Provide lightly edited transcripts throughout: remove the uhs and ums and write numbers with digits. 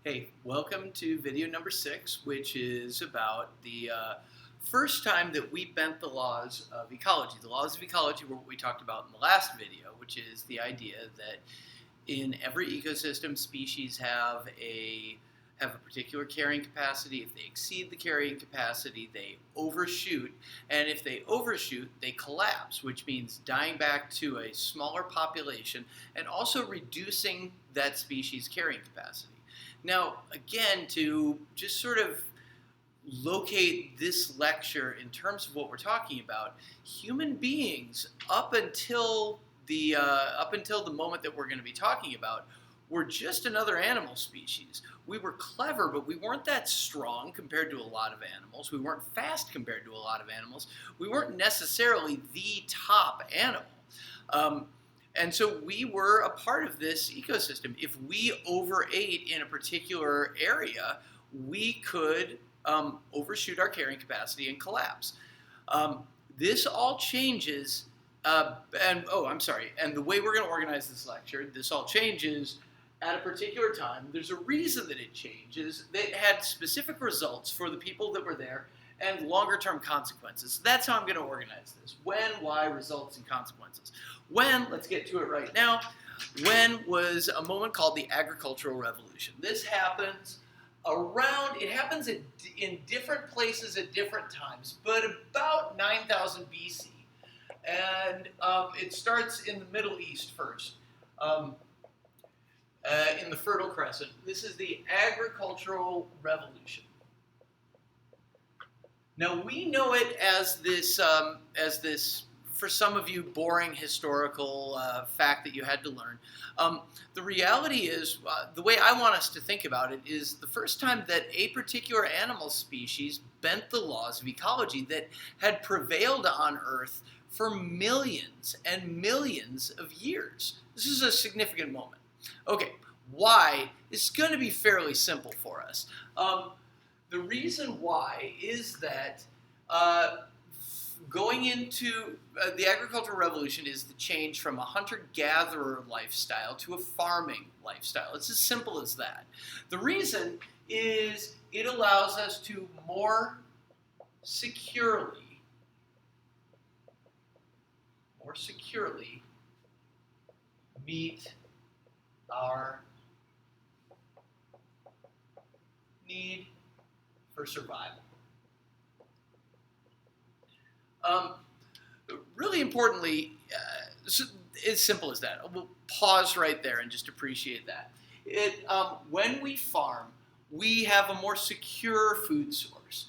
Hey, welcome to video number 6, which is about the first time that we bent the laws of ecology. The laws of ecology were what we talked about in the last video, which is the idea that in every ecosystem, species have a particular carrying capacity. If they exceed the carrying capacity, they overshoot, and if they overshoot, they collapse, which means dying back to a smaller population and also reducing that species' carrying capacity. Now, again, to just sort of locate this lecture in terms of what we're talking about, human beings up until the moment that we're going to be talking about were just another animal species. We were clever, but we weren't that strong compared to a lot of animals. We weren't fast compared to a lot of animals. We weren't necessarily the top animal. And so we were a part of this ecosystem. If we overate in a particular area, we could overshoot our carrying capacity and collapse. This all changes, and the way we're going to organize this lecture, this all changes at a particular time. There's a reason that it changes. It had specific results for the people that were there and longer-term consequences. So that's how I'm going to organize this. When, why, results, and consequences. When, let's get to it right now. When was a moment called the Agricultural Revolution. This happens in different places at different times, but about 9000 BC. And it starts in the Middle East first, in the Fertile Crescent. This is the Agricultural Revolution. Now, we know it as this, for some of you, boring historical fact that you had to learn. The reality is, the way I want us to think about it is the first time that a particular animal species bent the laws of ecology that had prevailed on Earth for millions and millions of years. This is a significant moment. Okay, why? It's going to be fairly simple for us. The reason why is that going into the agricultural revolution is the change from a hunter-gatherer lifestyle to a farming lifestyle. It's as simple as that. The reason is it allows us to more securely meet our need for survival. Really importantly, as simple as that. We'll pause right there and just appreciate that. When we farm, we have a more secure food source.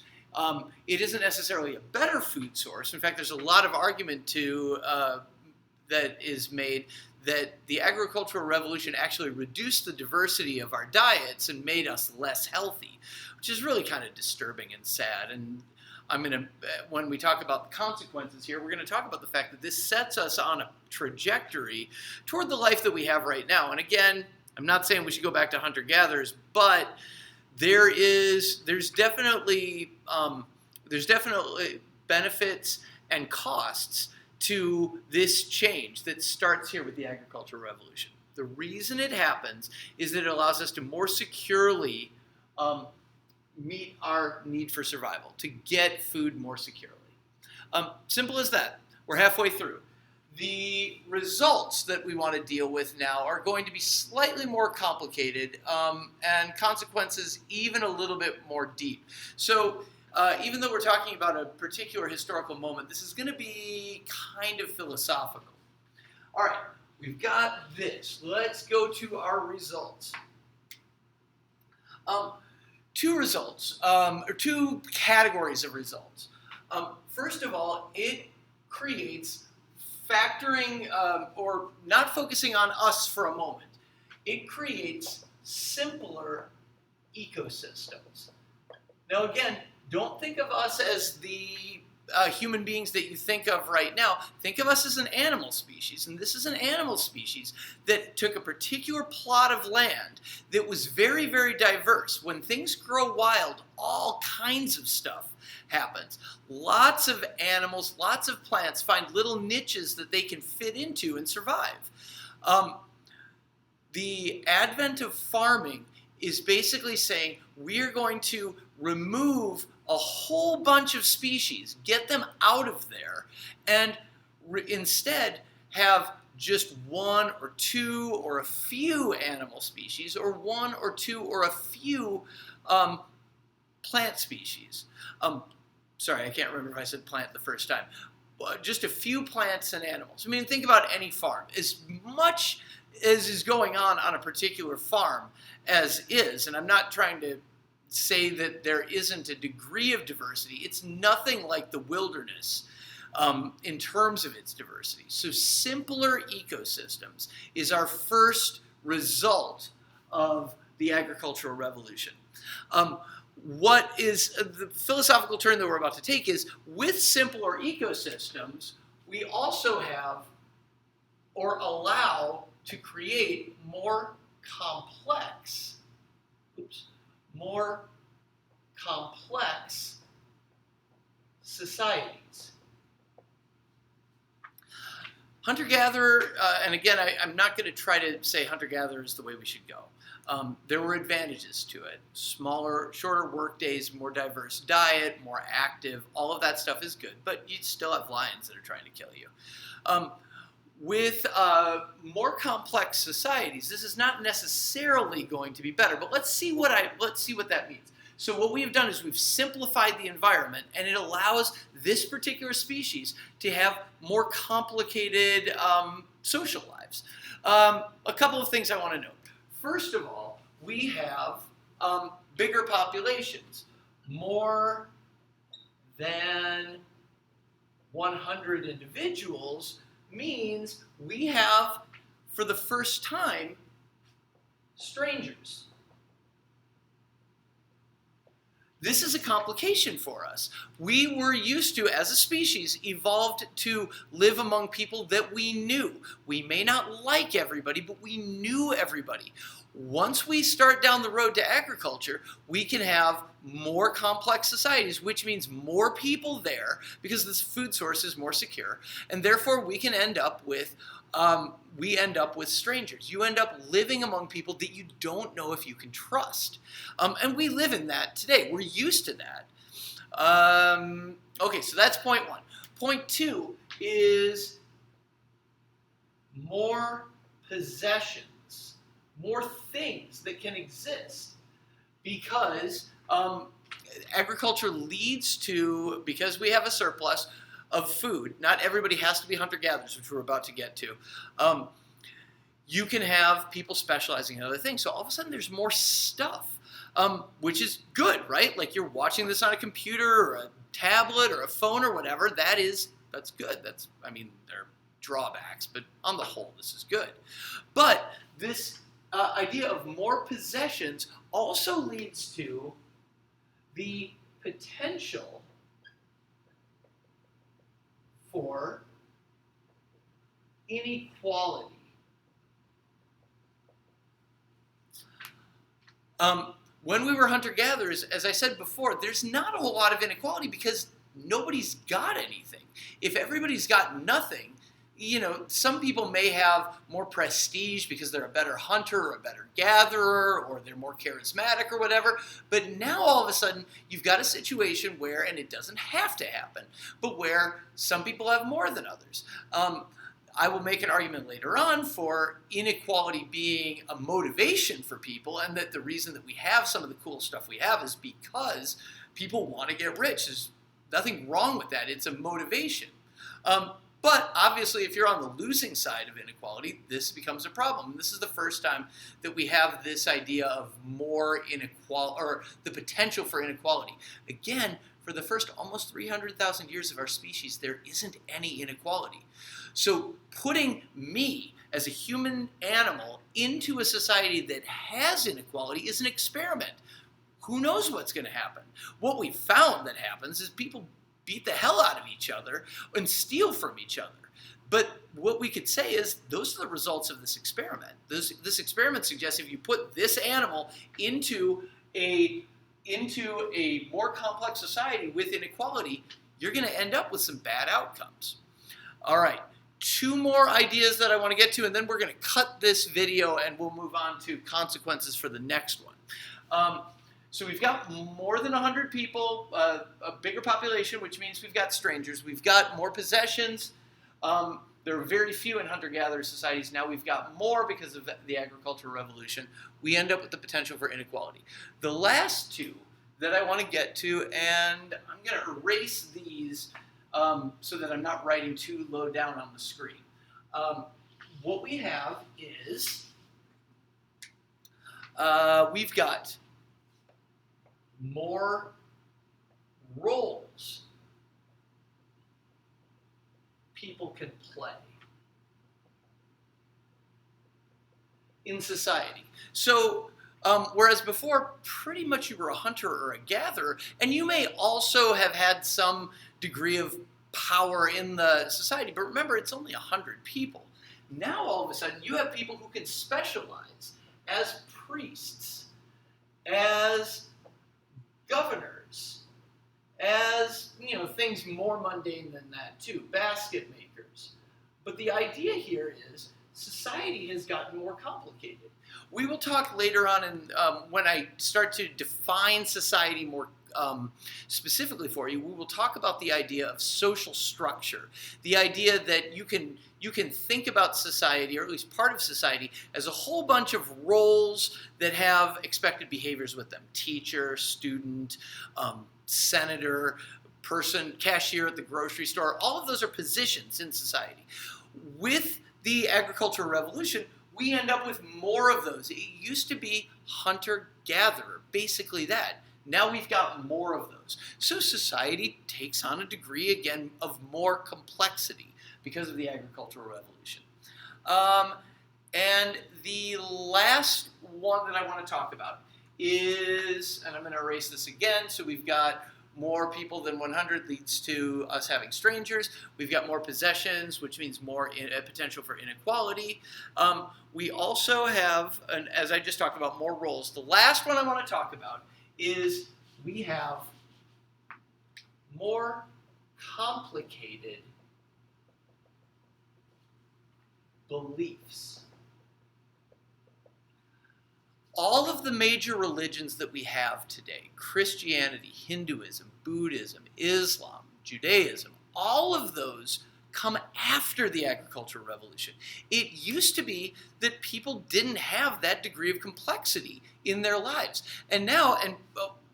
It isn't necessarily a better food source. In fact, there's a lot of argument that is made that the agricultural revolution actually reduced the diversity of our diets and made us less healthy, which is really kind of disturbing and sad. And when we talk about the consequences here, we're going to talk about the fact that this sets us on a trajectory toward the life that we have right now. And again, I'm not saying we should go back to hunter-gatherers, but there's definitely benefits and costs to this change that starts here with the agricultural revolution. The reason it happens is that it allows us to more securely meet our need for survival, to get food more securely. Simple as that. We're halfway through. The results that we want to deal with now are going to be slightly more complicated and consequences even a little bit more deep. So even though we're talking about a particular historical moment, this is going to be kind of philosophical. All right, we've got this. Let's go to our results. Two categories of results. First of all, it creates factoring or not focusing on us for a moment. It creates simpler ecosystems. Now again, don't think of us as the human beings that you think of right now. Think of us as an animal species, and this is an animal species that took a particular plot of land that was very, very diverse. When things grow wild, all kinds of stuff happens. Lots of animals, lots of plants find little niches that they can fit into and survive. The advent of farming is basically saying we're going to remove a whole bunch of species, get them out of there, and instead have just one or two or a few animal species, or one or two or a few plant species. Sorry, I can't remember if I said plant the first time. Just a few plants and animals. I mean, think about any farm. As much as is going on a particular farm as is, and I'm not trying to say that there isn't a degree of diversity, it's nothing like the wilderness in terms of its diversity. So simpler ecosystems is our first result of the agricultural revolution. What is the philosophical turn that we're about to take is, with simpler ecosystems, we also have or allow to create more complex societies. Hunter-gatherer, and again, I'm not going to try to say hunter-gatherer is the way we should go. There were advantages to it. Smaller, shorter work days, more diverse diet, more active, all of that stuff is good, but you still have lions that are trying to kill you. With more complex societies, this is not necessarily going to be better, but let's see what that means. So what we've done is we've simplified the environment, and it allows this particular species to have more complicated social lives. A couple of things I want to note. First of all, we have bigger populations. More than 100 individuals means we have, for the first time, strangers. This is a complication for us. We were used to, as a species, evolved to live among people that we knew. We may not like everybody, but we knew everybody. Once we start down the road to agriculture, we can have more complex societies, which means more people there because this food source is more secure, and therefore we can end up with strangers. You end up living among people that you don't know if you can trust. And we live in that today. We're used to that. Okay, so that's point one. Point two is more possessions, more things that can exist, because agriculture leads to, because we have a surplus of food, not everybody has to be hunter-gatherers, which we're about to get to. You can have people specializing in other things. So all of a sudden there's more stuff, which is good, right? Like you're watching this on a computer or a tablet or a phone or whatever. That's good. There are drawbacks, but on the whole, this is good. But this idea of more possessions also leads to the potential for inequality. When we were hunter-gatherers, as I said before, there's not a whole lot of inequality because nobody's got anything. If everybody's got nothing, some people may have more prestige because they're a better hunter or a better gatherer, or they're more charismatic or whatever. But now all of a sudden you've got a situation where, and it doesn't have to happen, but where some people have more than others. I will make an argument later on for inequality being a motivation for people, and that the reason that we have some of the cool stuff we have is because people want to get rich. There's nothing wrong with that. It's a motivation. But obviously, if you're on the losing side of inequality, this becomes a problem. This is the first time that we have this idea of more inequality, or the potential for inequality. Again, for the first almost 300,000 years of our species, there isn't any inequality. So putting me as a human animal into a society that has inequality is an experiment. Who knows what's going to happen? What we found that happens is people beat the hell out of each other and steal from each other. But what we could say is those are the results of this experiment. This experiment suggests if you put this animal into a more complex society with inequality, you're going to end up with some bad outcomes. All right, two more ideas that I want to get to, and then we're going to cut this video and we'll move on to consequences for the next one. So we've got more than 100 people, a bigger population, which means we've got strangers. We've got more possessions. There are very few in hunter-gatherer societies. Now we've got more because of the agricultural revolution. We end up with the potential for inequality. The last two that I want to get to, and I'm going to erase these so that I'm not writing too low down on the screen. What we have is we've got more roles people can play in society. So whereas before, pretty much you were a hunter or a gatherer, and you may also have had some degree of power in the society, but remember, it's only 100 people. Now, all of a sudden, you have people who can specialize as priests, as governors, as, things more mundane than that too, basket makers. But the idea here is society has gotten more complicated. We will talk later on when I start to define society more specifically for you. We will talk about the idea of social structure, the idea that you can think about society, or at least part of society, as a whole bunch of roles that have expected behaviors with them: teacher, student, senator, person, cashier at the grocery store. All of those are positions in society. With the agricultural revolution, we end up with more of those. It used to be hunter-gatherer, basically that. Now we've got more of those. So society takes on a degree, again, of more complexity because of the agricultural revolution. And the last one that I want to talk about is, and I'm going to erase this again, so we've got more people than 100 leads to us having strangers. We've got more possessions, which means more potential for inequality. We also have, as I just talked about, more roles. The last one I want to talk about is we have more complicated beliefs. All of the major religions that we have today, Christianity, Hinduism, Buddhism, Islam, Judaism, all of those come after the agricultural revolution. It used to be that people didn't have that degree of complexity in their lives. And now,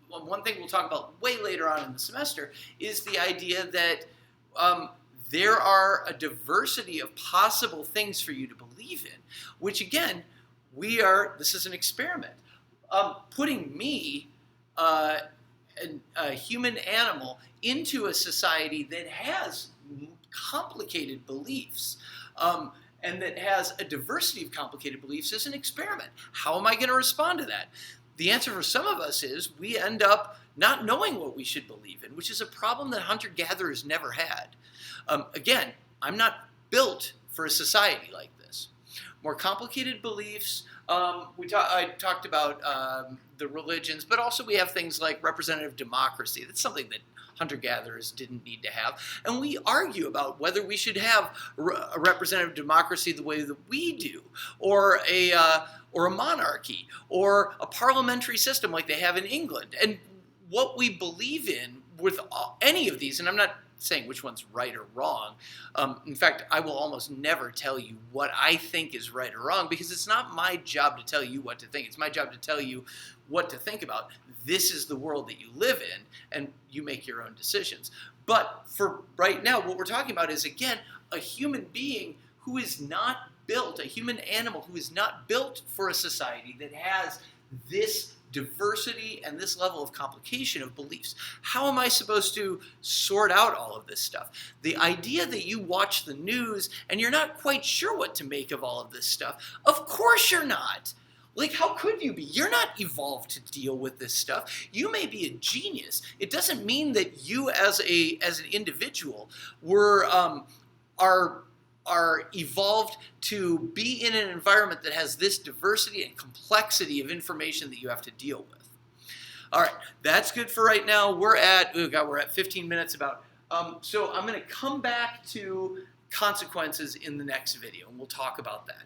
one thing we'll talk about way later on in the semester, is the idea that there are a diversity of possible things for you to believe in, which again, this is an experiment. Putting me, a human animal, into a society that has complicated beliefs, and that has a diversity of complicated beliefs is an experiment. How am I going to respond to that? The answer for some of us is we end up not knowing what we should believe in, which is a problem that hunter-gatherers never had. Again, I'm not built for a society like this. More complicated beliefs. I talked about the religions, but also we have things like representative democracy. That's something that hunter-gatherers didn't need to have. And we argue about whether we should have a representative democracy the way that we do, or a monarchy, or a parliamentary system like they have in England. And what we believe in with any of these, and I'm not saying which one's right or wrong. In fact, I will almost never tell you what I think is right or wrong, because it's not my job to tell you what to think. It's my job to tell you what to think about. This is the world that you live in, and you make your own decisions. But for right now, what we're talking about is, again, a human being who is not built, a human animal who is not built for a society that has this diversity and this level of complication of beliefs. How am I supposed to sort out all of this stuff? The idea that you watch the news and you're not quite sure what to make of all of this stuff, of course you're not. Like, how could you be? You're not evolved to deal with this stuff. You may be a genius. It doesn't mean that you as an individual are evolved to be in an environment that has this diversity and complexity of information that you have to deal with. All right, that's good for right now. We're at 15 minutes about. So I'm going to come back to consequences in the next video, and we'll talk about that.